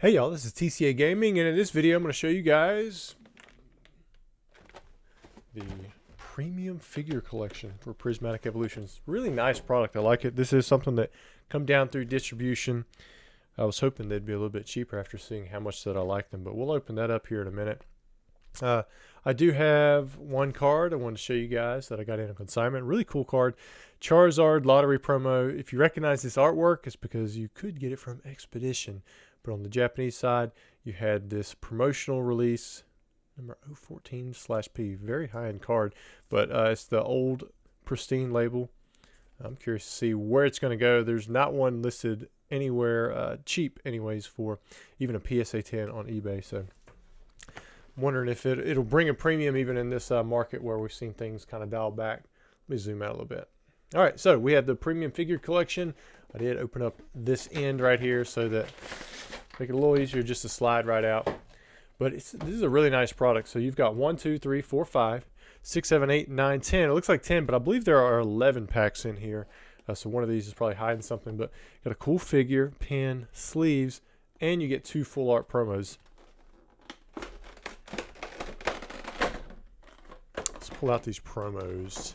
Hey y'all, this is TCA Gaming, and in this video I'm going to show you guys the premium figure collection for Prismatic Evolutions. Really nice product, I like it. This is something that come down through distribution. I was hoping they'd be a little bit cheaper after seeing how much that I like them, but we'll open that up here in a minute. I do have one card I want to show you guys that I got in a consignment. Really cool card. Charizard lottery promo. If you recognize this artwork, it's because you could get it from Expedition. But on the Japanese side, you had this promotional release, number 014/P. Very high-end card, but it's the old pristine label. I'm curious to see where it's going to go. There's not one listed anywhere cheap anyways for even a PSA 10 on eBay. So I'm wondering if it'll bring a premium even in this market where we've seen things kind of dial back. Let me zoom out a little bit. All right, so we have the premium figure collection. I did open up this end right here so that make it a little easier just to slide right out. But this is a really nice product. So you've got 1, 2, 3, 4, 5, 6, 7, 8, 9, 10. It looks like 10, but I believe there are 11 packs in here. So one of these is probably hiding something. But got a cool figure, pin, sleeves, and you get 2 full art promos. Let's pull out these promos.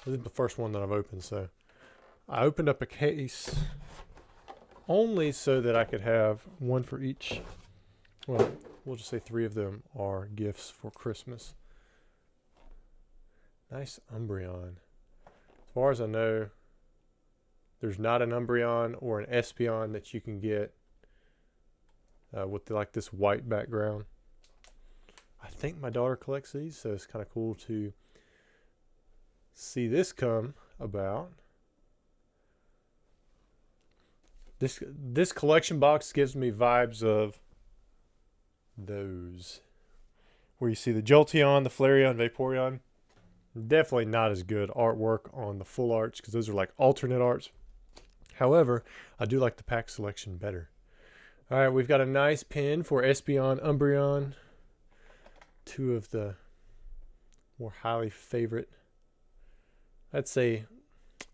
This is the first one that I've opened. So I opened up a case only so that I could have one for each. Well, we'll just say 3 of them are gifts for Christmas. Nice Umbreon. As far as I know, there's not an Umbreon or an Espeon that you can get with like this white background. I think my daughter collects these, so it's kind of cool to see this come about. This collection box gives me vibes of those where you see the Jolteon, the Flareon, Vaporeon. Definitely not as good artwork on the full arts because those are like alternate arts. However, I do like the pack selection better. All right, we've got a nice pin for Espeon, Umbreon. 2 of the more highly favorite, I'd say,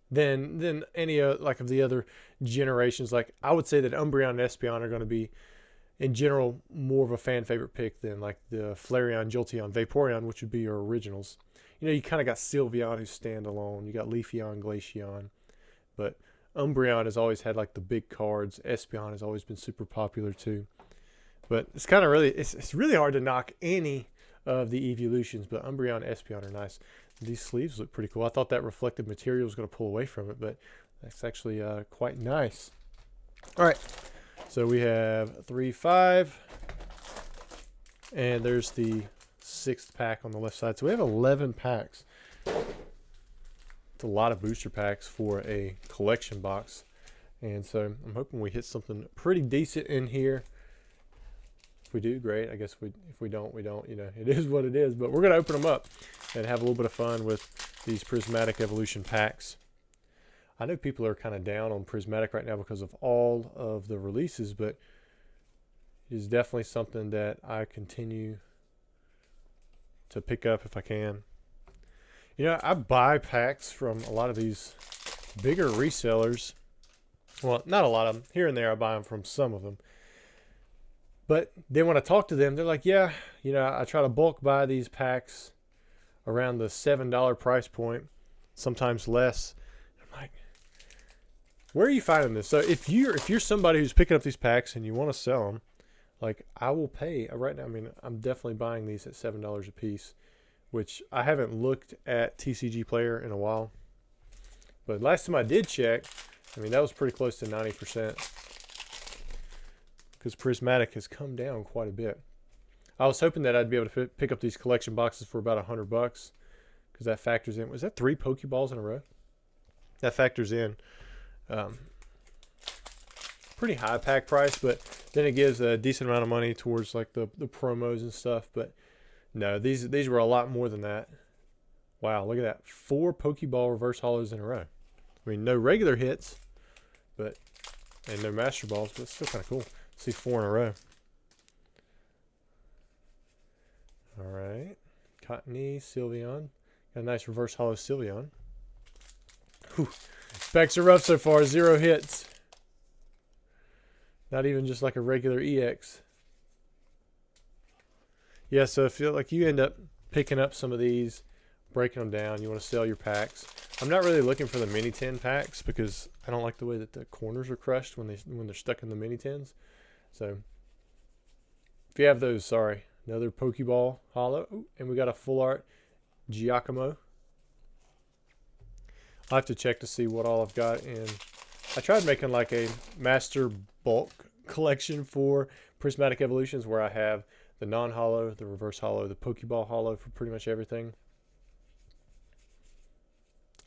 than any like of the other generations. Like I would say that Umbreon and Espeon are going to be in general more of a fan favorite pick than like the Flareon, Jolteon, Vaporeon, which would be your originals. You know, you kind of got Sylveon who's standalone, you got Leafeon, Glaceon, but Umbreon has always had like the big cards. Espeon has always been super popular too. But it's kind of really it's really hard to knock any of the evolutions, but Umbreon and Espeon are nice. These sleeves look pretty cool. I thought that reflective material was going to pull away from it, but that's actually quite nice. All right, so we have 3, 5, and there's the 6th pack on the left side. So we have 11 packs. It's a lot of booster packs for a collection box, and so I'm hoping we hit something pretty decent in here. If we do, great. I guess if we don't, we don't. You know, it is what it is. But we're going to open them up and have a little bit of fun with these Prismatic Evolution packs. I know people are kind of down on Prismatic right now because of all of the releases, but it is definitely something that I continue to pick up if I can. You know, I buy packs from a lot of these bigger resellers. Well, not a lot of them. Here and there I buy them from some of them. But then when I talk to them, they're like, yeah, you know, I try to bulk buy these packs around the $7 price point, sometimes less. I'm like, where are you finding this? So if you're somebody who's picking up these packs and you want to sell them, like I will pay right now. I mean, I'm definitely buying these at $7 a piece, which I haven't looked at TCG Player in a while. But last time I did check, I mean, that was pretty close to 90%. Because Prismatic has come down quite a bit. I was hoping that I'd be able to pick up these collection boxes for about $100 because that factors in. Was that 3 Pokeballs in a row? That factors in pretty high pack price, but then it gives a decent amount of money towards like the promos and stuff. But no, these were a lot more than that. Wow, look at that. 4 Pokeball reverse hollows in a row. I mean, no regular hits, but and no Master Balls, but it's still kind of cool. See 4 in a row. All right. Cottony, Sylveon. Got a nice reverse hollow Sylveon. Whew. Specs are rough so far. 0 hits. Not even just like a regular EX. Yeah, so if you end up picking up some of these, breaking them down, you want to sell your packs. I'm not really looking for the mini tin packs because I don't like the way that the corners are crushed when they're stuck in the mini tins. So if you have those, sorry. Another Pokeball Holo. Ooh, and we got a full art Giacomo. I'll have to check to see what all I've got. And I tried making like a master bulk collection for Prismatic Evolutions where I have the non-holo, the reverse holo, the Pokeball holo for pretty much everything.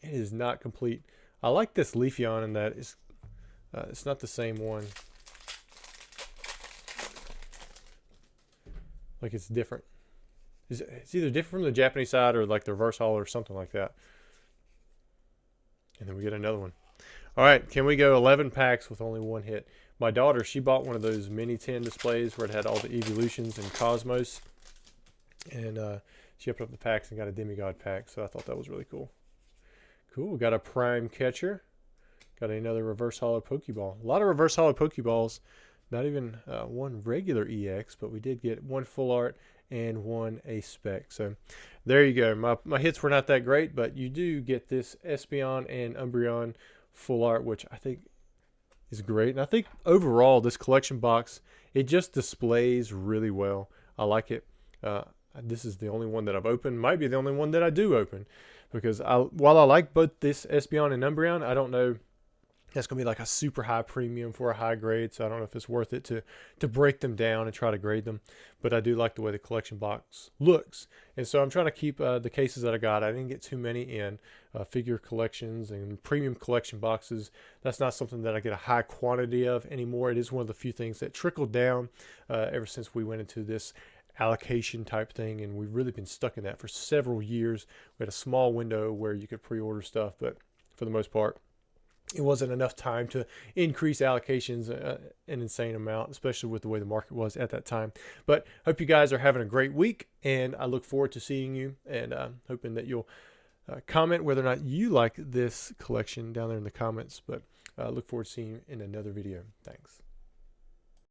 It is not complete. I like this Leafeon in that it's not the same one. Like it's different. It's either different from the Japanese side or like the reverse holo or something like that. And then we get another one. All right, can we go 11 packs with only one hit? My daughter, she bought one of those mini tin displays where it had all the evolutions and cosmos. And she opened up the packs and got a demigod pack. So I thought that was really cool. Cool, we got a prime catcher. Got another reverse holo Pokeball. A lot of reverse holo Pokeballs. Not even one regular EX, but we did get one full art and one ace spec. So there you go. My hits were not that great, but you do get this Espeon and Umbreon full art, which I think is great. And I think overall this collection box, it just displays really well. I like it. This is the only one that I've opened. Might be the only one that I do open. Because while I like both this Espeon and Umbreon, I don't know that's going to be like a super high premium for a high grade, so I don't know if it's worth it to break them down and try to grade them. But I do like the way the collection box looks. And so I'm trying to keep the cases that I got. I didn't get too many in figure collections and premium collection boxes. That's not something that I get a high quantity of anymore. It is one of the few things that trickled down ever since we went into this allocation type thing, and we've really been stuck in that for several years. We had a small window where you could pre-order stuff, but for the most part it wasn't enough time to increase allocations an insane amount, especially with the way the market was at that time. But hope you guys are having a great week, and I look forward to seeing you, and hoping that you'll comment whether or not you like this collection down there in the comments. But I look forward to seeing you in another video. Thanks.